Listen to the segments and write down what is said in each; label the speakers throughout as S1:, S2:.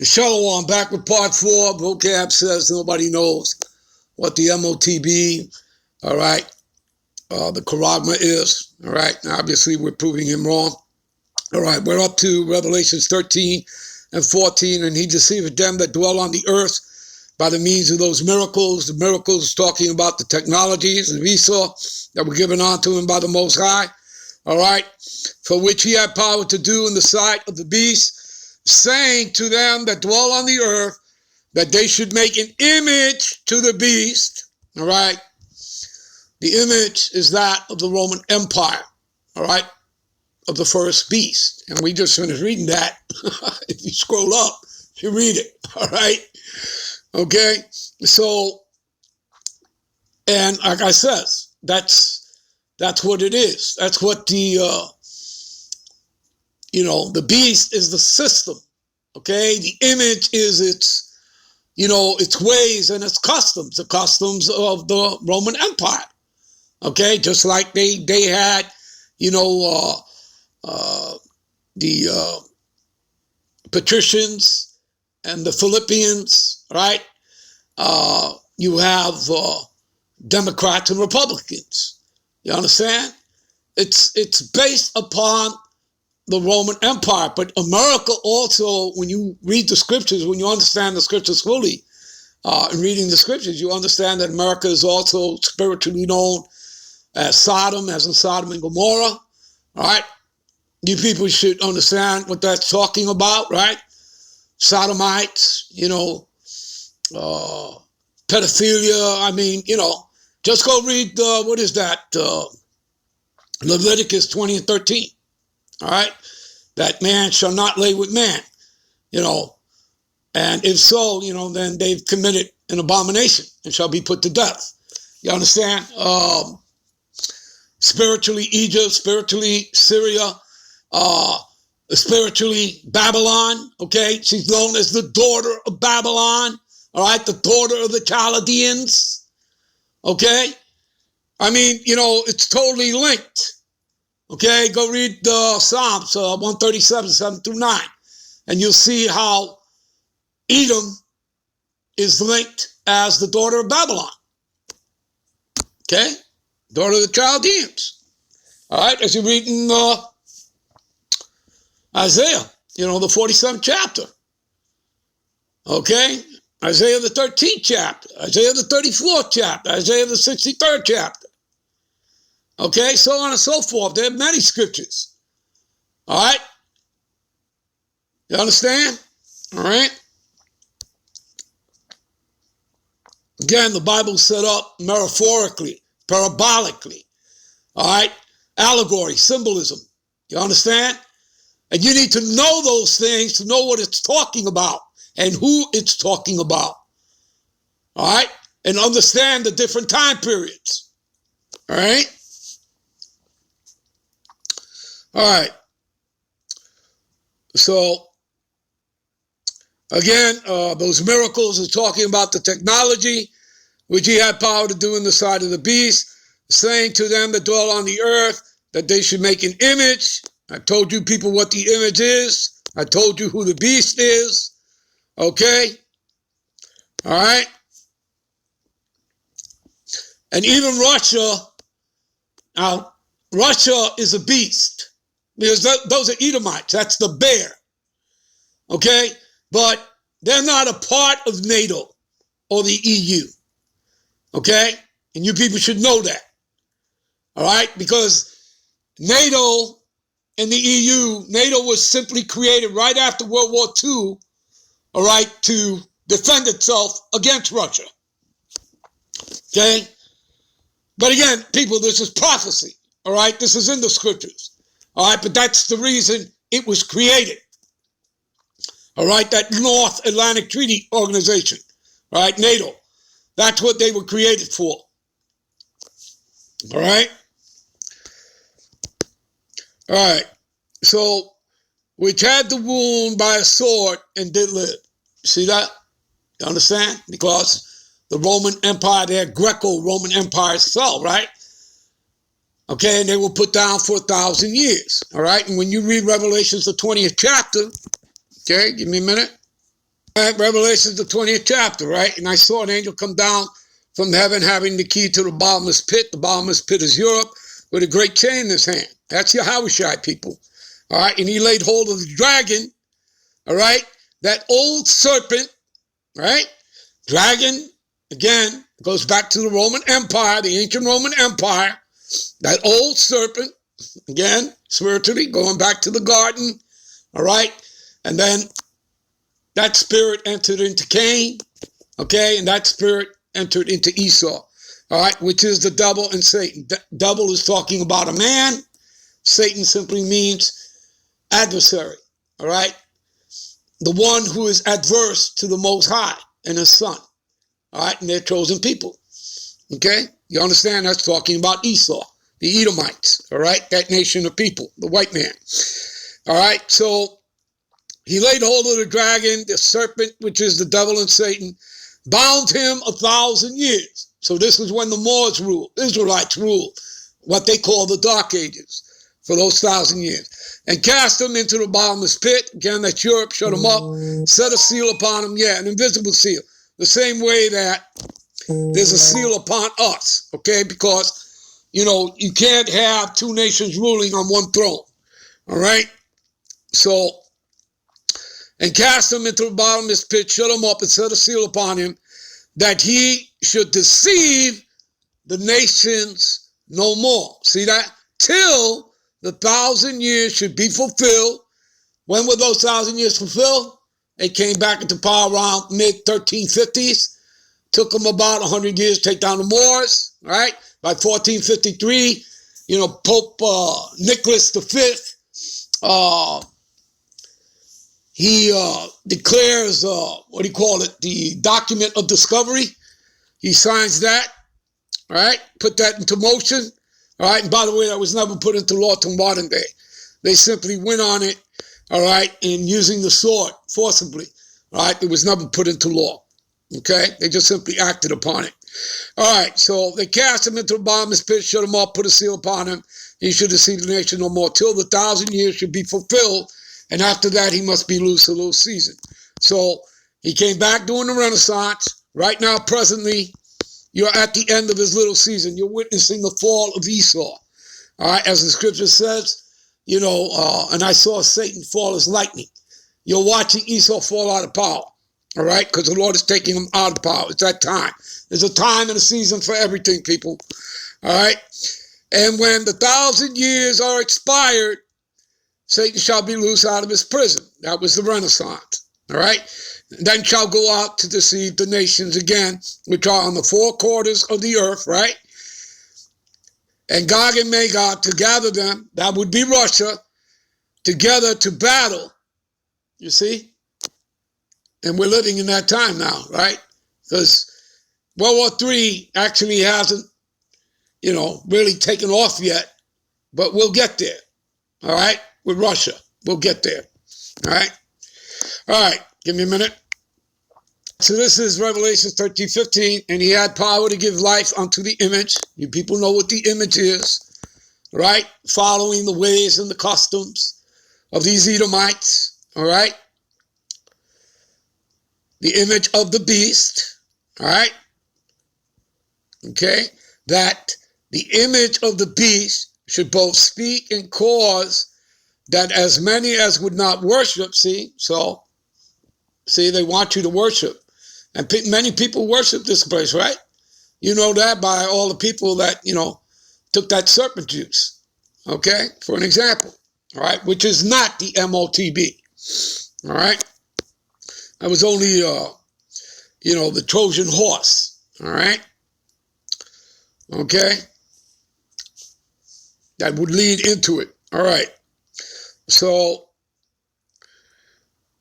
S1: Shalom, back with part 4. Vocab says nobody knows what the m.o.t.b, all right, the charagma is, all right. Now, obviously, we're proving him wrong. All right, we're up to Revelations 13 and 14, and he deceiveth them that dwell on the earth by the means of those miracles. The miracles talking about the technologies of Esau that were given unto him by the Most High, all right, for which he had power to do in the sight of the beast, saying to them that dwell on the earth that they should make an image to the beast, all right. The image is that of the Roman Empire, all right, of the first beast. And we just finished reading that. If you scroll up, you read it, all right. Okay, so, and like I says, that's what it is. That's what the, the beast is the system, okay? The image is its, its ways and its customs, the customs of the Roman Empire, okay? Just like they had, the patricians and the Philippians, right? You have Democrats and Republicans. You understand? It's based upon the Roman Empire, but America also, when you read the scriptures, when you understand the scriptures fully, in reading the scriptures, you understand that America is also spiritually known as Sodom, as in Sodom and Gomorrah, all right? You people should understand what that's talking about, right? Sodomites, pedophilia. I mean, just go read, what is that? Leviticus 20 and 13. All right. That man shall not lay with man, and if so, then they've committed an abomination and shall be put to death. You understand? Spiritually Egypt, spiritually Syria, spiritually Babylon. Okay. She's known as the daughter of Babylon. All right, the daughter of the Chaldeans, okay? I mean, it's totally linked, okay? Go read Psalms 137, 7 through 9, and you'll see how Edom is linked as the daughter of Babylon, okay? Daughter of the Chaldeans, all right? As you read in Isaiah, the 47th chapter, okay? Isaiah the 13th chapter, Isaiah the 34th chapter, Isaiah the 63rd chapter. Okay, so on and so forth. There are many scriptures. All right? You understand? All right? Again, the Bible's set up metaphorically, parabolically. All right? Allegory, symbolism. You understand? And you need to know those things to know what it's talking about and who it's talking about, all right? And understand the different time periods, all right? All right. So, again, those miracles are talking about the technology, which he had power to do in the sight of the beast, saying to them that dwell on the earth that they should make an image. I told you people what the image is. I told you who the beast is. Okay, all right, and even Russia, now Russia is a beast, because those are Edomites, that's the bear, okay, but they're not a part of NATO or the EU, okay, and you people should know that, all right, because NATO and the EU, NATO was simply created right after World War II, all right, to defend itself against Russia, okay? But again, people, this is prophecy, all right? This is in the scriptures, all right? But that's the reason it was created, all right? That North Atlantic Treaty Organization, all right, NATO, that's what they were created for, all right? All right, so, which had the wound by a sword and did live. See that? You understand? Because the Roman Empire, their Greco-Roman Empire fell, right? Okay, and they were put down for 1,000 years, all right? And when you read Revelations, the 20th chapter, okay, give me a minute. Revelation, the 20th chapter, right? And I saw an angel come down from heaven having the key to the bottomless pit. The bottomless pit is Europe, with a great chain in his hand. That's Yahushua, people. All right, and he laid hold of the dragon, all right? That old serpent, right? Dragon, again, goes back to the Roman Empire, the ancient Roman Empire. That old serpent, again, spiritually, going back to the garden, all right? And then that spirit entered into Cain, okay? And that spirit entered into Esau, all right? Which is the devil and Satan. Devil is talking about a man. Satan simply means adversary, all right? The one who is adverse to the Most High and his son, all right? And they're chosen people, okay? You understand? That's talking about Esau, the Edomites, all right? That nation of people, the white man, all right? So he laid hold of the dragon, the serpent, which is the devil and Satan, bound him 1,000 years. So this is when the Moors ruled, Israelites ruled, what they call the Dark Ages, for those 1,000 years. And cast him into the bottomless pit. Again, that's Europe, shut him up, set a seal upon him. Yeah, an invisible seal. The same way that there's a seal upon us, okay? Because, you know, you can't have two nations ruling on one throne, all right? So, and cast him into the bottomless pit, shut him up, and set a seal upon him, that he should deceive the nations no more. See that? Till the 1,000 years should be fulfilled. When were those 1,000 years fulfilled? They came back into power around mid-1350s. Took them about 100 years to take down the Moors, right? By 1453, you know, Pope Nicholas V, he declares, what do you call it, the document of discovery. He signs that, all right? Put that into motion. All right, and by the way, that was never put into law till modern day. They simply went on it, all right, in using the sword forcibly. All right, it was never put into law. Okay, they just simply acted upon it. All right, so they cast him into the bottomless pit, shut him up, put a seal upon him. He should deceive the nation no more till the 1,000 years should be fulfilled, and after that he must be loose a little season. So he came back during the Renaissance. Right now, presently, you're at the end of his little season. You're witnessing the fall of Esau. All right, as the scripture says, you know, and I saw Satan fall as lightning. You're watching Esau fall out of power. All right, because the Lord is taking him out of power. It's that time. There's a time and a season for everything, people. All right, and when the 1,000 years are expired, Satan shall be loose out of his prison. That was the Renaissance. All right. Then shall go out to deceive the nations again, which are on the four quarters of the earth, right? And Gog and Magog to gather them, that would be Russia, together to battle, you see? And we're living in that time now, right? Because World War III actually hasn't, you know, really taken off yet, but we'll get there, all right? With Russia, we'll get there, all right? All right, give me a minute. So this is Revelation 13:15, and he had power to give life unto the image. You people know what the image is, right? Following the ways and the customs of these Edomites, all right? The image of the beast, all right? Okay? That the image of the beast should both speak and cause that as many as would not worship, see, they want you to worship. And many people worship this place, right? You know that by all the people that, you know, took that serpent juice, okay, for an example, all right, which is not the m.o.t.b, all right? That was only, you know, the Trojan horse, all right? Okay? That would lead into it, all right? So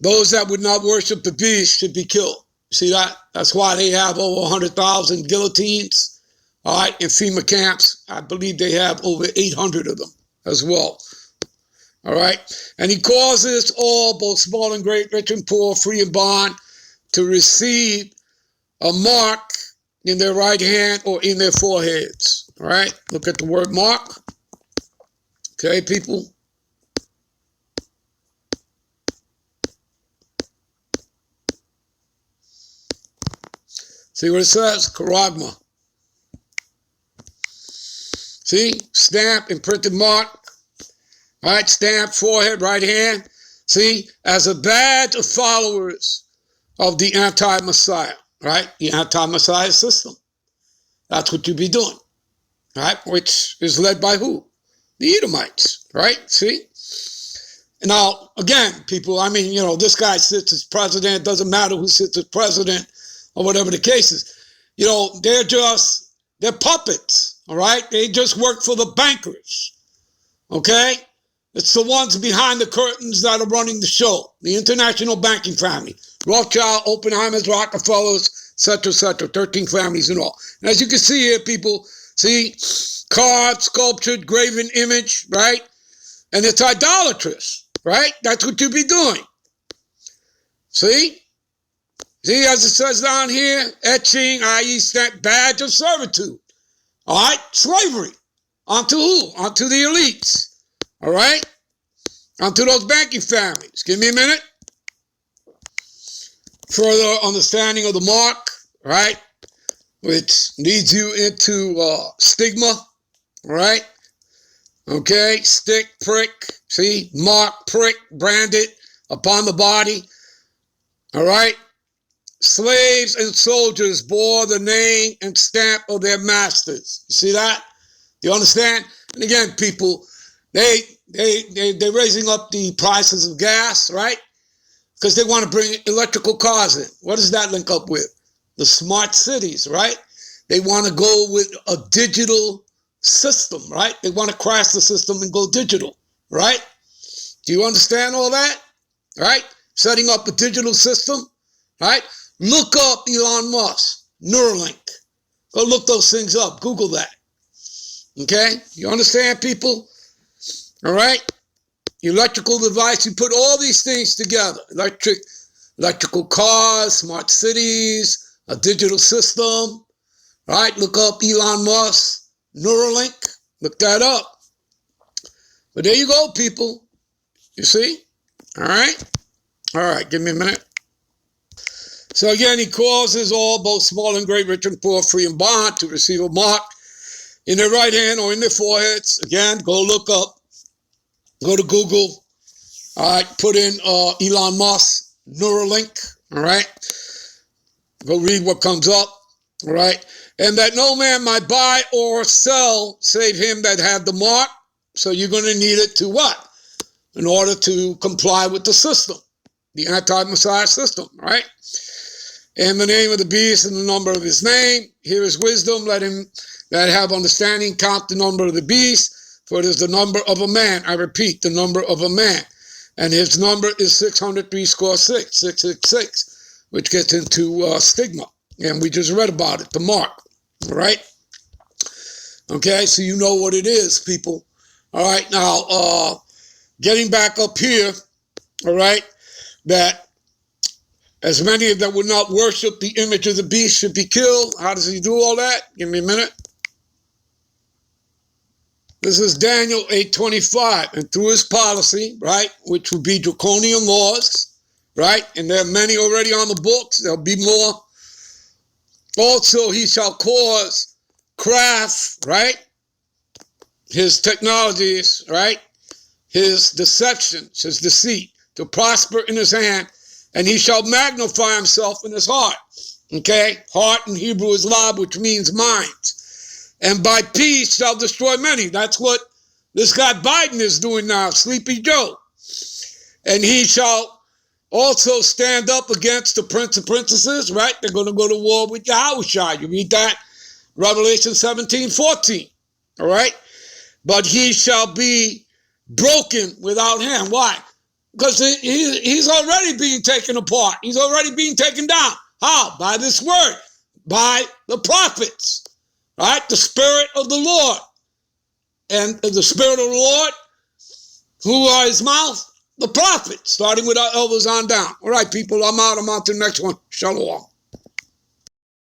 S1: those that would not worship the beast should be killed. See that? That's why they have over 100,000 guillotines, all right, in FEMA camps. I believe they have over 800 of them as well, all right? And he causes all, both small and great, rich and poor, free and bond, to receive a mark in their right hand or in their foreheads, all right? Look at the word mark, okay, people? See what it says? Charagma. See? Stamp, imprinted mark. All right, stamp, forehead, right hand. See? As a badge of followers of the anti-Messiah. Right? The anti-Messiah system. That's what you be doing. Right? Which is led by who? The Edomites. Right? See? Now, again, people, I mean, this guy sits as president. It doesn't matter who sits as president or whatever the case is. They're puppets, all right? They just work for the bankers, okay? It's the ones behind the curtains that are running the show, the international banking family, Rothschild, Oppenheimers, Rockefellers, et cetera, 13 families and all. And as you can see here, people, see, carved, sculptured, graven image, right? And it's idolatrous. Right? That's what you be doing. See? See, as it says down here, etching, i.e. stamp, badge of servitude. All right? Slavery. Onto who? Onto the elites. All right? Onto those banking families. Give me a minute. Further understanding of the mark, right? Which leads you into stigma. All right? Okay? Stick, prick. See, mark, prick, branded upon the body. All right. Slaves and soldiers bore the name and stamp of their masters. You see that? You understand? And again, people, they're raising up the prices of gas, right? Because they want to bring electrical cars in. What does that link up with? The smart cities, right? They want to go with a digital system, right? They want to crash the system and go digital. Right? Do you understand all that? Right? Setting up a digital system. Right? Look up Elon Musk, Neuralink. Go look those things up. Google that. Okay? You understand, people? All right? Electrical device. You put all these things together. Electrical cars, smart cities, a digital system. Right? Look up Elon Musk, Neuralink. Look that up. But there you go, people. You see? All right? All right, give me a minute. So again, he causes all, both small and great, rich and poor, free and bond, to receive a mark in their right hand or in their foreheads. Again, go look up. Go to Google. All right, put in Elon Musk, Neuralink. All right? Go read what comes up. All right? And that no man might buy or sell save him that had the mark. So you're going to need it to what? In order to comply with the system, the anti-Messiah system, right? And the name of the beast and the number of his name. Here is wisdom. Let him that have understanding count the number of the beast, for it is the number of a man. I repeat, the number of a man. And his number is 666, which gets into stigma. And we just read about it, the mark, all right? Okay, so you know what it is, people. All right, now, getting back up here, all right, that as many that would not worship the image of the beast should be killed. How does he do all that? Give me a minute. This is Daniel 8:25. And through his policy, right, which would be draconian laws, right, and there are many already on the books. There'll be more. Also, he shall cause craft, right, his technologies, right, his deceptions, his deceit, to prosper in his hand, and he shall magnify himself in his heart. Okay? Heart in Hebrew is lab, which means mind. And by peace shall destroy many. That's what this guy Biden is doing now, Sleepy Joe. And he shall also stand up against the prince of princesses, right? They're going to go to war with Yahushua. You read that, Revelation 17:14. All right? But he shall be broken without hand. Why? Because he's already being taken apart. He's already being taken down. How? By this word. By the prophets. Right? The Spirit of the Lord. And the Spirit of the Lord, who are his mouth? The prophets, starting with our elders on down. All right, people, I'm out. I'm on to the next one. Shalom.